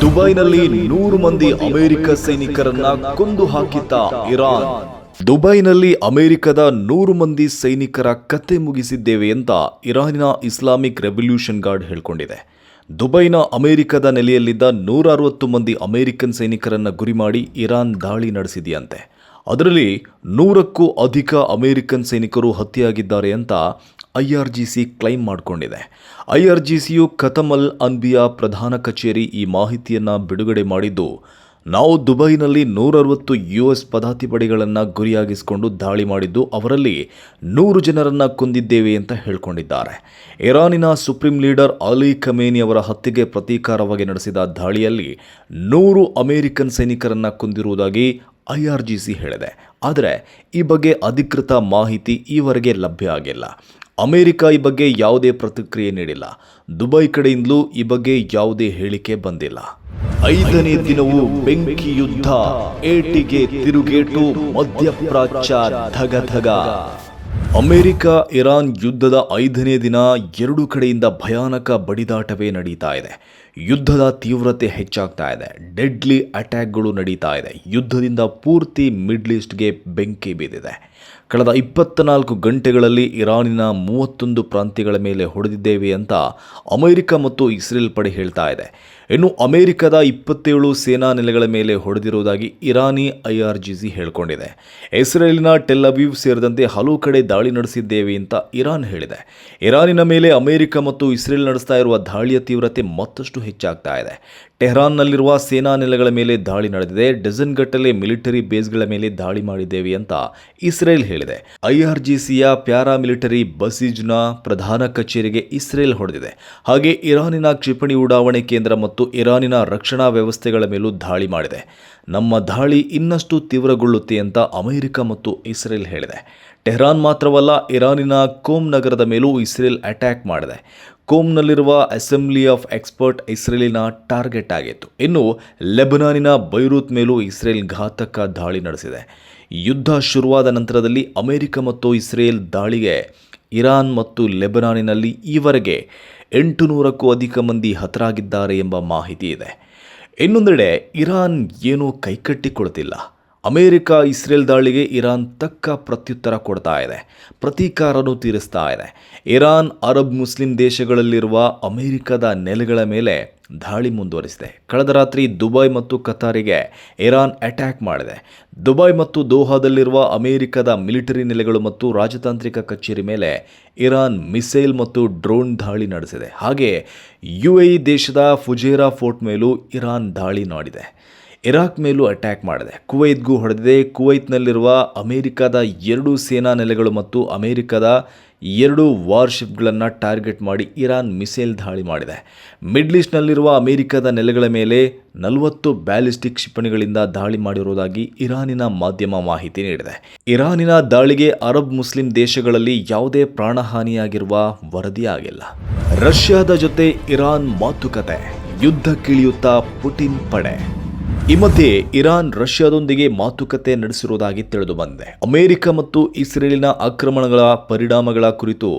ದುಬೈನಲ್ಲಿ 100 ಮಂದಿ ಅಮೆರಿಕ ಸೈನಿಕರನ್ನ ಕೊಂದು ಹಾಕಿದ್ದ ಇರಾನ್. ದುಬೈನಲ್ಲಿ ಅಮೆರಿಕದ 100 ಮಂದಿ ಸೈನಿಕರ ಕತೆ ಮುಗಿಸಿದ್ದೇವೆ ಅಂತ ಇರಾನಿನ ಇಸ್ಲಾಮಿಕ್ ರೆವಲ್ಯೂಷನ್ ಗಾರ್ಡ್ ಹೇಳಿಕೊಂಡಿದೆ. ದುಬೈನ ಅಮೆರಿಕದ ನೆಲೆಯಲ್ಲಿದ್ದ 160 ಮಂದಿ ಅಮೆರಿಕನ್ ಸೈನಿಕರನ್ನ ಗುರಿ ಮಾಡಿ ಇರಾನ್ ದಾಳಿ ನಡೆಸಿದೆಯಂತೆ. ಅದರಲ್ಲಿ 100ಕ್ಕೂ ಅಧಿಕ ಅಮೆರಿಕನ್ ಸೈನಿಕರು ಹತ್ಯೆಯಾಗಿದ್ದಾರೆ ಅಂತ IRGC ಕ್ಲೈಮ್ ಮಾಡಿಕೊಂಡಿದೆ. IRGCಯು ಖತಮ್ ಅಲ್ ಅನ್ಬಿಯಾ ಪ್ರಧಾನ ಕಚೇರಿ ಈ ಮಾಹಿತಿಯನ್ನು ಬಿಡುಗಡೆ ಮಾಡಿದ್ದು, ನಾವು ದುಬೈನಲ್ಲಿ 160 US ಪದಾತಿಪಡೆಗಳನ್ನು ಗುರಿಯಾಗಿಸಿಕೊಂಡು ದಾಳಿ ಮಾಡಿದ್ದು, ಅವರಲ್ಲಿ 100 ಜನರನ್ನು ಕೊಂದಿದ್ದೇವೆ ಅಂತ ಹೇಳಿಕೊಂಡಿದ್ದಾರೆ. ಇರಾನಿನ ಸುಪ್ರೀಂ ಲೀಡರ್ ಅಲಿ ಖಮೇನಿ ಅವರ ಹತ್ಯೆಗೆ ಪ್ರತೀಕಾರವಾಗಿ ನಡೆಸಿದ ದಾಳಿಯಲ್ಲಿ 100 ಅಮೆರಿಕನ್ ಸೈನಿಕರನ್ನು ಕೊಂದಿರುವುದಾಗಿ IRGC ಹೇಳಿದೆ. ಆದರೆ ಈ ಬಗ್ಗೆ ಅಧಿಕೃತ ಮಾಹಿತಿ ಈವರೆಗೆ ಲಭ್ಯ ಆಗಿಲ್ಲ. ಅಮೆರಿಕ ಈ ಬಗ್ಗೆ ಯಾವುದೇ ಪ್ರತಿಕ್ರಿಯೆ ನೀಡಿಲ್ಲ. ದುಬೈ ಕಡೆಯಿಂದಲೂ ಈ ಬಗ್ಗೆ ಯಾವುದೇ ಹೇಳಿಕೆ ಬಂದಿಲ್ಲ. 5ನೇ ದಿನವೂ ಬೆಂಕಿ ಯುದ್ಧ, ಏಟಿಗೆ ತಿರುಗೇಟು, ಮಧ್ಯಪ್ರಾಚ್ಯ ಧಗಧಗ. ಅಮೆರಿಕ ಇರಾನ್ ಯುದ್ಧದ 5ನೇ ದಿನ ಎರಡೂ ಕಡೆಯಿಂದ ಭಯಾನಕ ಬಡಿದಾಟವೇ ನಡೀತಾ ಇದೆ. ಯುದ್ಧದ ತೀವ್ರತೆ ಹೆಚ್ಚಾಗ್ತಾ ಇದೆ. ಡೆಡ್ಲಿ ಅಟ್ಯಾಕ್ಗಳು ನಡೀತಾ ಇದೆ. ಯುದ್ಧದಿಂದ ಪೂರ್ತಿ ಮಿಡ್ಲ್ ಈಸ್ಟ್ಗೆ ಬೆಂಕಿ ಬಿದ್ದಿದೆ. ಕಳೆದ 24 ಗಂಟೆಗಳಲ್ಲಿ ಇರಾನಿನ 31 ಪ್ರಾಂತ್ಯಗಳ ಮೇಲೆ ಹೊಡೆದಿದ್ದೇವೆ ಅಂತ ಅಮೆರಿಕ ಮತ್ತು ಇಸ್ರೇಲ್ ಪಡೆ ಹೇಳ್ತಾ ಇದೆ. ಇನ್ನು ಅಮೆರಿಕದ 27 ಸೇನಾ ನೆಲೆಗಳ ಮೇಲೆ ಹೊಡೆದಿರುವುದಾಗಿ ಇರಾನಿ IRGC ಹೇಳಿಕೊಂಡಿದೆ. ಇಸ್ರೇಲಿನ ಟೆಲ್ ಅವೀವ್ ಸೇರಿದಂತೆ ಹಲವು ಕಡೆ ದಾಳಿ ನಡೆಸಿದ್ದೇವೆ ಅಂತ ಇರಾನ್ ಹೇಳಿದೆ. ಇರಾನಿನ ಮೇಲೆ ಅಮೆರಿಕ ಮತ್ತು ಇಸ್ರೇಲ್ ನಡೆಸ್ತಾ ಇರುವ ದಾಳಿಯ ತೀವ್ರತೆ ಮತ್ತಷ್ಟು ಹೆಚ್ಚಾಗ್ತಾ ಇದೆ. ಟೆಹರಾನ್ನಲ್ಲಿರುವ ಸೇನಾ ನೆಲೆಗಳ ಮೇಲೆ ದಾಳಿ ನಡೆದಿದೆ. ಡಜನ್ ಗಟ್ಟಲೆ ಮಿಲಿಟರಿ ಬೇಸ್ಗಳ ಮೇಲೆ ದಾಳಿ ಮಾಡಿದ್ದೇವೆ ಅಂತ ಇಸ್ರೇಲ್ ಹೇಳಿದೆ. IRGCಯ ಪ್ಯಾರಾಮಿಲಿಟರಿ ಬಸೀಜ್ನ ಪ್ರಧಾನ ಕಚೇರಿಗೆ ಇಸ್ರೇಲ್ ಹೊಡೆದಿದೆ. ಹಾಗೆ ಇರಾನಿನ ಕ್ಷಿಪಣಿ ಉಡಾವಣೆ ಕೇಂದ್ರ ಮತ್ತು ಇರಾನಿನ ರಕ್ಷಣಾ ವ್ಯವಸ್ಥೆಗಳ ಮೇಲೂ ದಾಳಿ ಮಾಡಿದೆ. ನಮ್ಮ ದಾಳಿ ಇನ್ನಷ್ಟು ತೀವ್ರಗೊಳ್ಳುತ್ತೆ ಅಂತ ಅಮೆರಿಕ ಮತ್ತು ಇಸ್ರೇಲ್ ಹೇಳಿದೆ. ಟೆಹರಾನ್ ಮಾತ್ರವಲ್ಲ, ಇರಾನಿನ ಕೋಮ್ ನಗರದ ಮೇಲೂ ಇಸ್ರೇಲ್ ಅಟ್ಯಾಕ್ ಮಾಡಿದೆ. ಕೋಮ್ನಲ್ಲಿರುವ ಅಸೆಂಬ್ಲಿ ಆಫ್ ಎಕ್ಸ್ಪರ್ಟ್ ಇಸ್ರೇಲಿನ ಟಾರ್ಗೆಟ್ ಆಗಿತ್ತು. ಇನ್ನು ಲೆಬನಾನಿನ ಬೈರೂತ್ ಮೇಲೂ ಇಸ್ರೇಲ್ ಘಾತಕ ದಾಳಿ ನಡೆಸಿದೆ. ಯುದ್ಧ ಶುರುವಾದ ನಂತರದಲ್ಲಿ ಅಮೆರಿಕ ಮತ್ತು ಇಸ್ರೇಲ್ ದಾಳಿಗೆ ಇರಾನ್ ಮತ್ತು ಲೆಬನಾನಿನಲ್ಲಿ ಈವರೆಗೆ 800ಕ್ಕೂ ಅಧಿಕ ಮಂದಿ ಹತರಾಗಿದ್ದಾರೆ ಎಂಬ ಮಾಹಿತಿ ಇದೆ. ಇನ್ನೊಂದೆಡೆ ಇರಾನ್ ಏನೂ ಕೈಕಟ್ಟಿಕೊಳ್ತಿಲ್ಲ. ಅಮೆರಿಕ ಇಸ್ರೇಲ್ ದಾಳಿಗೆ ಇರಾನ್ ತಕ್ಕ ಪ್ರತ್ಯುತ್ತರ ಕೊಡ್ತಾ ಇದೆ, ಪ್ರತೀಕಾರನೂ ತೀರಿಸ್ತಾ ಇದೆ. ಇರಾನ್ ಅರಬ್ ಮುಸ್ಲಿಂ ದೇಶಗಳಲ್ಲಿರುವ ಅಮೆರಿಕದ ನೆಲೆಗಳ ಮೇಲೆ ದಾಳಿ ಮುಂದುವರಿಸಿದೆ. ಕಳೆದ ರಾತ್ರಿ ದುಬೈ ಮತ್ತು ಕತಾರಿಗೆ ಇರಾನ್ ಅಟ್ಯಾಕ್ ಮಾಡಿದೆ. ದುಬೈ ಮತ್ತು ದೋಹಾದಲ್ಲಿರುವ ಅಮೆರಿಕದ ಮಿಲಿಟರಿ ನೆಲೆಗಳು ಮತ್ತು ರಾಜತಾಂತ್ರಿಕ ಕಚೇರಿ ಮೇಲೆ ಇರಾನ್ ಮಿಸೈಲ್ ಮತ್ತು ಡ್ರೋನ್ ದಾಳಿ ನಡೆಸಿದೆ. ಹಾಗೆ UAE ದೇಶದ ಫುಜೇರಾ ಫೋರ್ಟ್ ಮೇಲೂ ಇರಾನ್ ದಾಳಿ ಮಾಡಿದೆ. ಇರಾಕ್ ಮೇಲೂ ಅಟ್ಯಾಕ್ ಮಾಡಿದೆ. ಕುವೈತ್ಗೂ ಹೊಡೆದಿದೆ. ಕುವೈತ್ನಲ್ಲಿರುವ ಅಮೆರಿಕದ 2 ಸೇನಾ ನೆಲೆಗಳು ಮತ್ತು ಅಮೆರಿಕದ 2 ವಾರ್ಶಿಪ್ಗಳನ್ನು ಟಾರ್ಗೆಟ್ ಮಾಡಿ ಇರಾನ್ ಮಿಸೈಲ್ ದಾಳಿ ಮಾಡಿದೆ. ಮಿಡ್ಲ್ ಈಸ್ಟ್ನಲ್ಲಿರುವ ಅಮೆರಿಕದ ನೆಲೆಗಳ ಮೇಲೆ 40 ಬ್ಯಾಲಿಸ್ಟಿಕ್ ಕ್ಷಿಪಣಿಗಳಿಂದ ದಾಳಿ ಮಾಡಿರುವುದಾಗಿ ಇರಾನಿನ ಮಾಧ್ಯಮ ಮಾಹಿತಿ ನೀಡಿದೆ. ಇರಾನಿನ ದಾಳಿಗೆ ಅರಬ್ ಮುಸ್ಲಿಂ ದೇಶಗಳಲ್ಲಿ ಯಾವುದೇ ಪ್ರಾಣಹಾನಿಯಾಗಿರುವ ವರದಿ ಆಗಿಲ್ಲ. ರಷ್ಯಾದ ಜೊತೆ ಇರಾನ್ ಮಾತುಕತೆ, ಯುದ್ಧಕ್ಕಿಳಿಯುತ್ತಾ ಪುಟಿನ್ ಪಡೆ. ಈ ಮಧ್ಯೆ ಇರಾನ್ ರಷ್ಯಾದೊಂದಿಗೆ ಮಾತುಕತೆ ನಡೆಸಿರುವುದಾಗಿ ತಿಳಿದು ಬಂದಿದೆ. ಅಮೆರಿಕ ಮತ್ತು ಇಸ್ರೇಲಿನ ಆಕ್ರಮಣಗಳ ಪರಿಣಾಮಗಳ ಕುರಿತು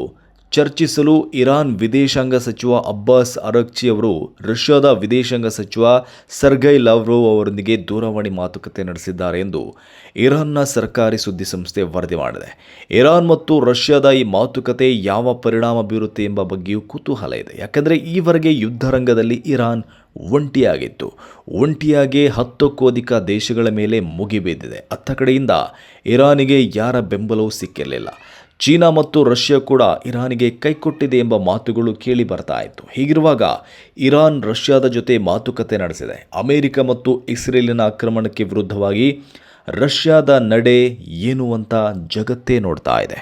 ಚರ್ಚಿಸಲು ಇರಾನ್ ವಿದೇಶಾಂಗ ಸಚಿವ ಅಬ್ಬಾಸ್ ಅರಗ್ಚಿ ಅವರು ರಷ್ಯಾದ ವಿದೇಶಾಂಗ ಸಚಿವ ಸರ್ಗೈ ಲಾವ್ರೋವ್ ಅವರೊಂದಿಗೆ ದೂರವಾಣಿ ಮಾತುಕತೆ ನಡೆಸಿದ್ದಾರೆ ಎಂದು ಇರಾನ್ನ ಸರ್ಕಾರಿ ಸುದ್ದಿ ಸಂಸ್ಥೆ ವರದಿ ಮಾಡಿದೆ. ಇರಾನ್ ಮತ್ತು ರಷ್ಯಾದ ಈ ಮಾತುಕತೆ ಯಾವ ಪರಿಣಾಮ ಬೀರುತ್ತೆ ಎಂಬ ಬಗ್ಗೆಯೂ ಕುತೂಹಲ ಇದೆ. ಯಾಕಂದರೆ ಈವರೆಗೆ ಯುದ್ಧರಂಗದಲ್ಲಿ ಇರಾನ್ ಒಂಟಿಯಾಗಿತ್ತು. ಒಂಟಿಯಾಗಿ 10ಕ್ಕೂ ಅಧಿಕ ದೇಶಗಳ ಮೇಲೆ ಮುಗಿಬಿದ್ದಿದೆ. ಅತ್ತ ಕಡೆಯಿಂದ ಇರಾನಿಗೆ ಯಾರ ಬೆಂಬಲವೂ ಸಿಕ್ಕಿರಲಿಲ್ಲ. ಚೀನಾ ಮತ್ತು ರಷ್ಯಾ ಕೂಡ ಇರಾನಿಗೆ ಕೈಕೊಟ್ಟಿದೆ ಎಂಬ ಮಾತುಗಳು ಕೇಳಿ ಬರ್ತಾ ಇತ್ತು. ಹೀಗಿರುವಾಗ ಇರಾನ್ ರಷ್ಯಾದ ಜೊತೆ ಮಾತುಕತೆ ನಡೆಸಿದೆ. ಅಮೆರಿಕ ಮತ್ತು ಇಸ್ರೇಲಿನ ಆಕ್ರಮಣಕ್ಕೆ ವಿರುದ್ಧವಾಗಿ ರಷ್ಯಾದ ನಡೆ ಏನು ಅಂತ ಜಗತ್ತೇ ನೋಡ್ತಾ ಇದೆ.